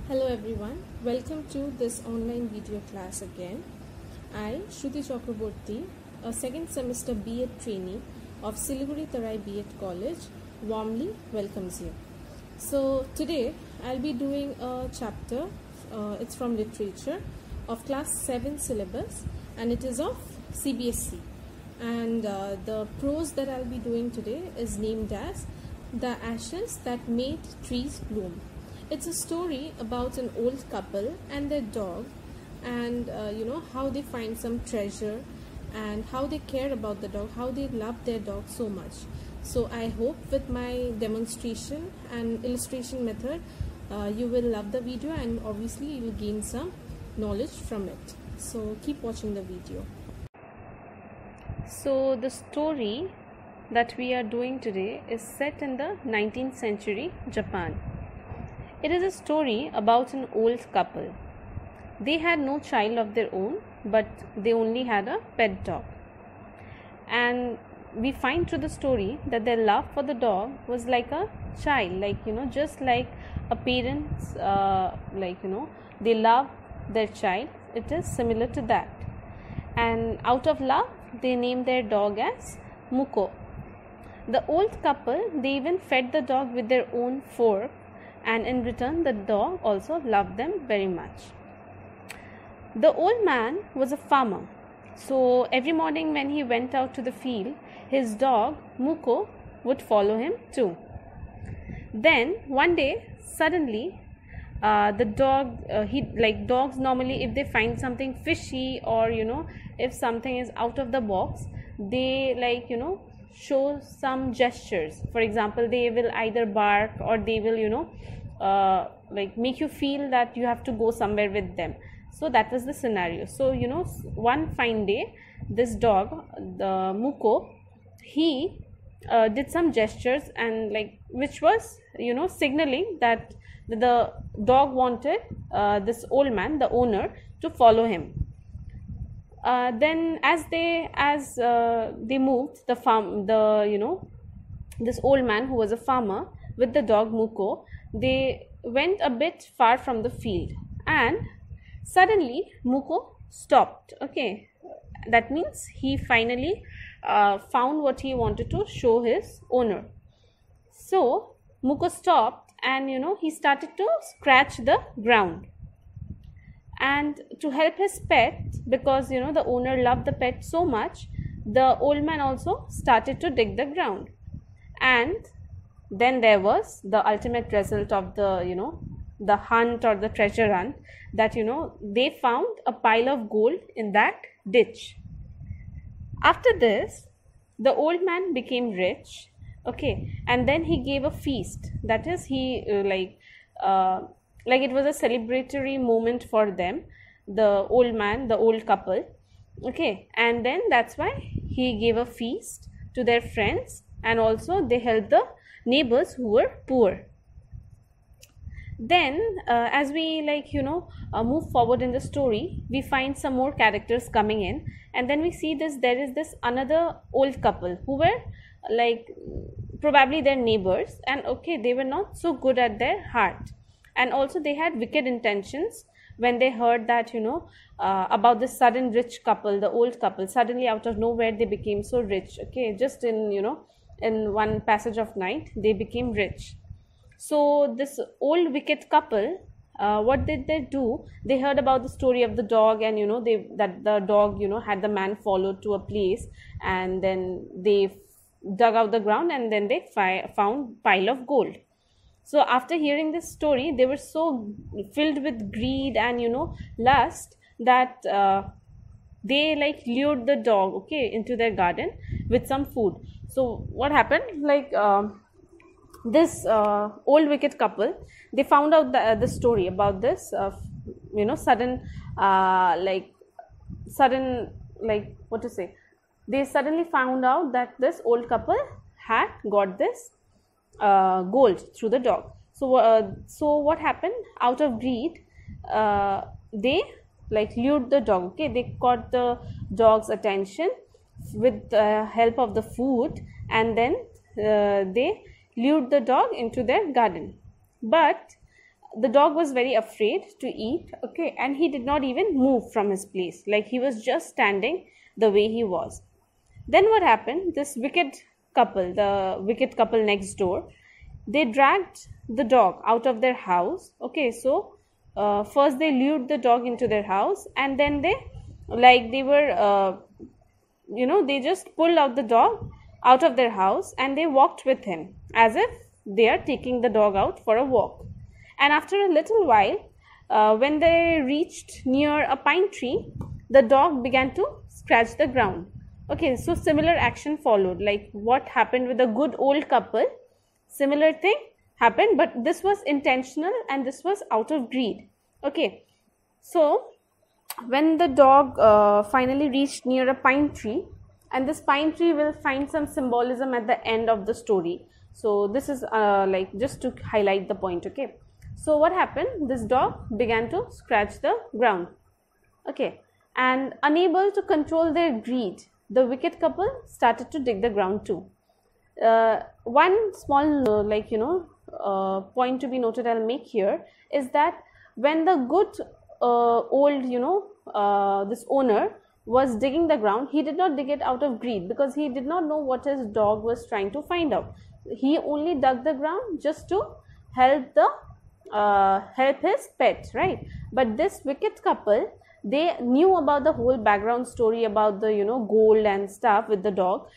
Hello everyone, welcome to this online video class again. I, SHRUTEE CHAKRABORTY, a second semester B.Ed trainee of Siliguri Tarai B.Ed College, warmly welcomes you. So today I'll be doing a chapter, it's from literature of class 7 syllabus and it is of CBSE. And the prose that I'll be doing today is named as The Ashes That Made Trees Bloom. It's a story about an old couple and their dog, and how they find some treasure and how they care about the dog, how they love their dog so much. So I hope with my demonstration and illustration method you will love the video and obviously you will gain some knowledge from it. So keep watching the video. So the story that we are doing today is set in the 19th century Japan. It is a story about an old couple. They had no child of their own, but they only had a pet dog. And we find through the story that their love for the dog was like a child, just like a parent's, they love their child. It is similar to that. And out of love, they named their dog as Muko. The old couple, they even fed the dog with their own fork, and in return the dog also loved them very much. The old man was a farmer, so every morning when he went out to the field, his dog Muko would follow him too. Then one day suddenly the dog, dogs normally, if they find something fishy or if something is out of the box, they show some gestures. For example, they will either bark or they will make you feel that you have to go somewhere with them. So that was the scenario. So one fine day, this dog, the Muko, he did some gestures and which was signaling that the dog wanted this old man, the owner, to follow him. Then as they moved the farm, this old man who was a farmer with the dog Muko, they went a bit far from the field and suddenly Muko stopped. Okay, that means he finally found what he wanted to show his owner. So Muko stopped and he started to scratch the ground. And to help his pet, because the owner loved the pet so much, the old man also started to dig the ground. And then there was the ultimate result of the hunt or the treasure hunt, that they found a pile of gold in that ditch. After this, the old man became rich. Okay, and then he gave a feast. That is, he it was a celebratory moment for them, the old man, the old couple. Okay, and then that's why he gave a feast to their friends, and also they helped the neighbors who were poor. Then as we move forward in the story, we find some more characters coming in, and then we see there is this another old couple who were probably their neighbors, and okay, they were not so good at their heart, and also they had wicked intentions when they heard that about this sudden rich couple, the old couple. Suddenly out of nowhere they became so rich. Okay, just in one passage of night they became rich. So this old wicked couple, what did they do? They heard about the story of the dog, and that the dog had the man followed to a place, and then they dug out the ground, and then they found pile of gold. So after hearing this story, they were so filled with greed and lust that they lured the dog, okay, into their garden with some food. So what happened, this old wicked couple, they found out the story about this they suddenly found out that this old couple had got this gold through the dog. So what happened? Out of greed, they lured the dog. Okay, they caught the dog's attention with the help of the food, and then they lured the dog into their garden. But the dog was very afraid to eat, okay, and he did not even move from his place, like he was just standing the way he was. Then what happened, this wicked couple, the wicked couple next door, they dragged the dog out of their house, okay. So first they lured the dog into their house, and then they they just pulled out the dog out of their house, and they walked with him as if they are taking the dog out for a walk. And after a little while, when they reached near a pine tree, the dog began to scratch the ground. Okay, so similar action followed, like what happened with the good old couple, similar thing happened, but this was intentional and this was out of greed. Okay, so when the dog finally reached near a pine tree, and this pine tree will find some symbolism at the end of the story, so this is like just to highlight the point. Okay, so what happened, this dog began to scratch the ground, okay, and unable to control their greed, the wicked couple started to dig the ground too. One small point to be noted I'll make here is that when the good old this owner was digging the ground, he did not dig it out of greed, because he did not know what his dog was trying to find out. He only dug the ground just to help his pet, right? But this wicked couple, they knew about the whole background story about the gold and stuff with the dog,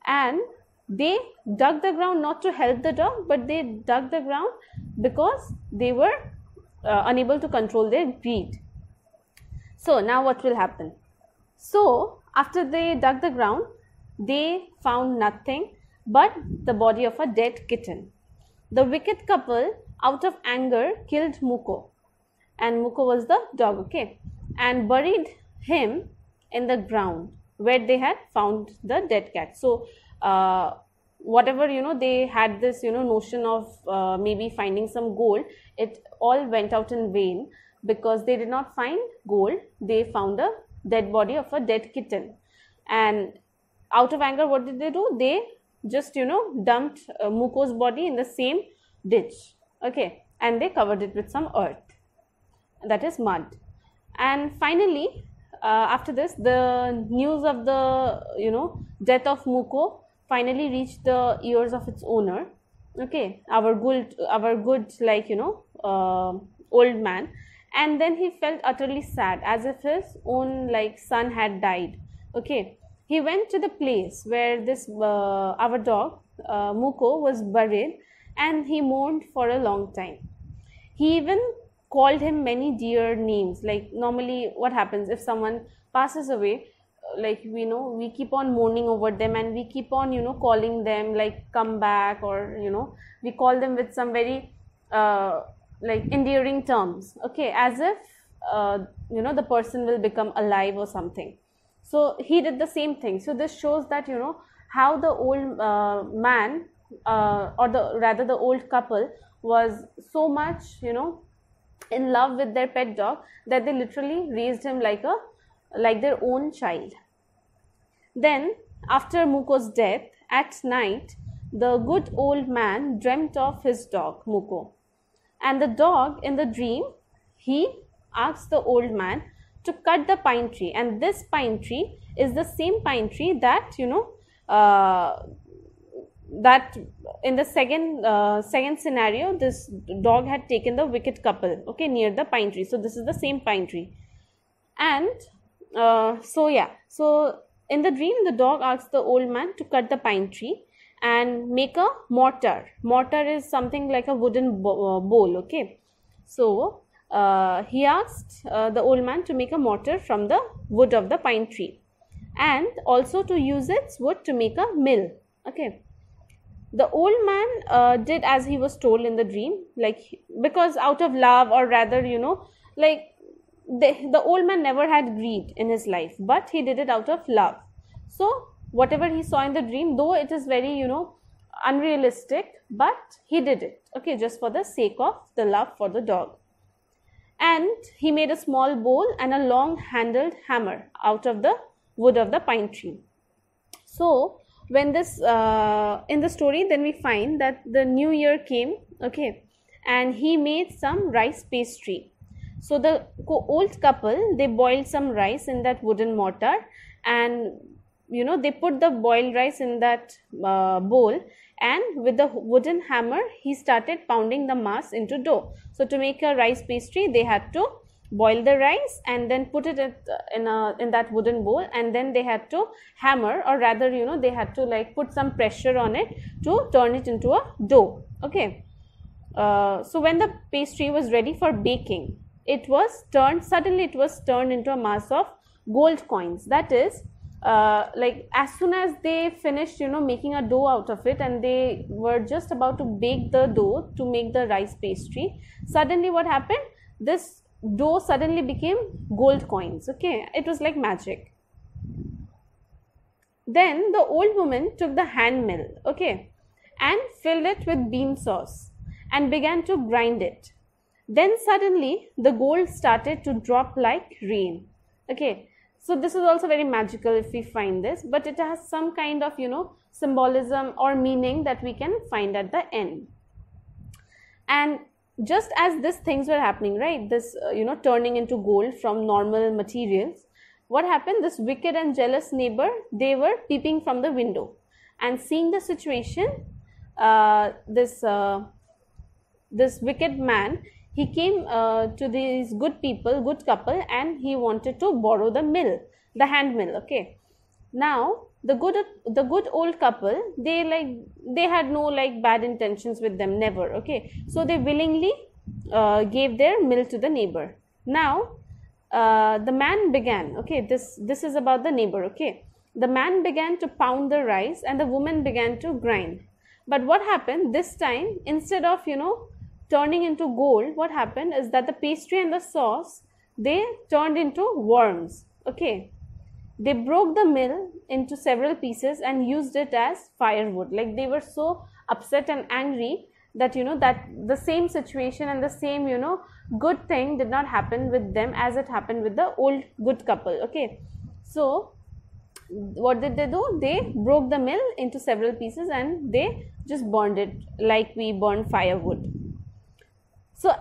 and they dug the ground not to help the dog, but they dug the ground because they were unable to control their greed. So now what will happen? So after they dug the ground, they found nothing but the body of a dead kitten. The wicked couple, out of anger, killed Muko, and Muko was the dog, okay, and buried him in the ground where they had found the dead cat. So whatever they had this notion of maybe finding some gold, it all went out in vain, because they did not find gold, they found a dead body of a dead kitten. And out of anger, what did they do? They just dumped Muko's body in the same ditch, okay, and they covered it with some earth, that is mud. And finally, after this, the news of the death of Muko finally reached the ears of its owner, okay, our good old man. And then he felt utterly sad, as if his own son had died, okay. He went to the place where this our dog Muko was buried, and he mourned for a long time. He even called him many dear names. Like normally what happens if someone passes away, like we keep on mourning over them, and we keep on calling them like come back, or we call them with some very endearing terms, okay, as if the person will become alive or something. So he did the same thing. So this shows that how the old man or the old couple was so much in love with their pet dog that they literally raised him like their own child. Then after Muko's death, at night, the good old man dreamt of his dog Muko, and the dog in the dream, he asked the old man to cut the pine tree, and this pine tree is the same pine tree that that in the second scenario, this dog had taken the wicked couple, okay, near the pine tree. So this is the same pine tree. And so in the dream, the dog asked the old man to cut the pine tree and make a mortar. Mortar is something like a wooden bowl, okay. So he asked the old man to make a mortar from the wood of the pine tree, and also to use its wood to make a mill, okay. The old man did as he was told in the dream, because out of love, or rather the old man never had greed in his life, but he did it out of love. So whatever he saw in the dream, though it is very unrealistic, but he did it, okay, just for the sake of the love for the dog. And he made a small bowl and a long handled hammer out of the wood of the pine tree. So when this in the story, then we find that the new year came, okay, and he made some rice pastry. So the old couple, they boiled some rice in that wooden mortar, and they put the boiled rice in that bowl, and with the wooden hammer he started pounding the mass into dough. So to make a rice pastry, they had to boil the rice and then put it in that wooden bowl, and then they had to hammer, or rather they had to like put some pressure on it to turn it into a dough. Okay, so when the pastry was ready for baking, it was turned into a mass of gold coins. That is, like as soon as they finished making a dough out of it, and they were just about to bake the dough to make the rice pastry, suddenly what happened, this dough suddenly became gold coins. Okay, it was like magic. Then the old woman took the hand mill, okay, and filled it with bean sauce and began to grind it. Then suddenly the gold started to drop like rain. Okay, so this is also very magical if we find this, but it has some kind of symbolism or meaning that we can find at the end. And just as these things were happening, right, this turning into gold from normal materials, what happened, this wicked and jealous neighbor, they were peeping from the window, and seeing the situation, this wicked man, he came to these good couple, and he wanted to borrow the hand mill. Okay, now the good old couple, they had no like bad intentions with them, never. Okay, so they willingly gave their mill to the neighbor. Now the man began, okay, this is about the neighbor. Okay, the man began to pound the rice, and the woman began to grind. But what happened this time, instead of turning into gold, what happened is that the pastry and the sauce, they turned into worms. Okay, they broke the mill into several pieces and used it as firewood. Like they were so upset and angry that that the same situation and the same good thing did not happen with them as it happened with the old good couple. Okay, so what did they do? They broke the mill into several pieces and they just burned it like we burn firewood. So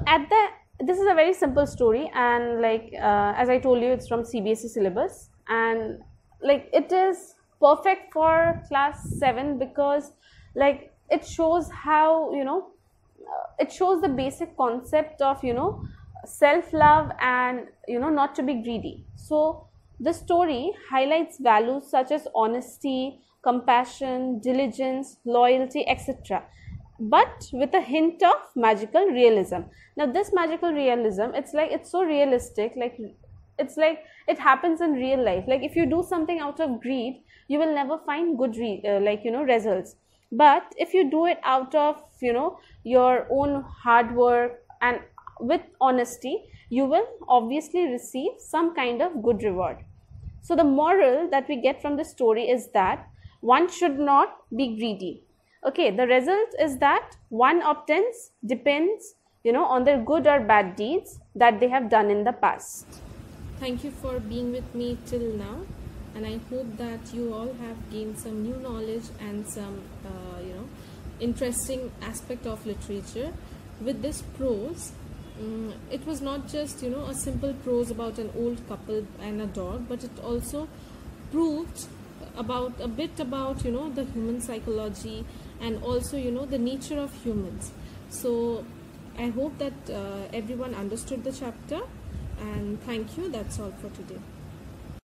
this is a very simple story, and like as I told you, it's from CBSE syllabus, and like it is perfect for class 7 because like it shows how it shows the basic concept of self-love and not to be greedy. So the story highlights values such as honesty, compassion, diligence, loyalty, etc., but with a hint of magical realism. Now this magical realism, it's so realistic, like it's like it happens in real life. Like if you do something out of greed, you will never find good results. But if you do it out of your own hard work and with honesty, you will obviously receive some kind of good reward. So the moral that we get from the story is that one should not be greedy. Okay, the result is that one obtains depends on their good or bad deeds that they have done in the past. Thank you for being with me till now, and I hope that you all have gained some new knowledge and some interesting aspect of literature. With this prose, it was not just a simple prose about an old couple and a dog, but it also proved a bit about the human psychology and also the nature of humans. So I hope that everyone understood the chapter, and thank you. That's all for today.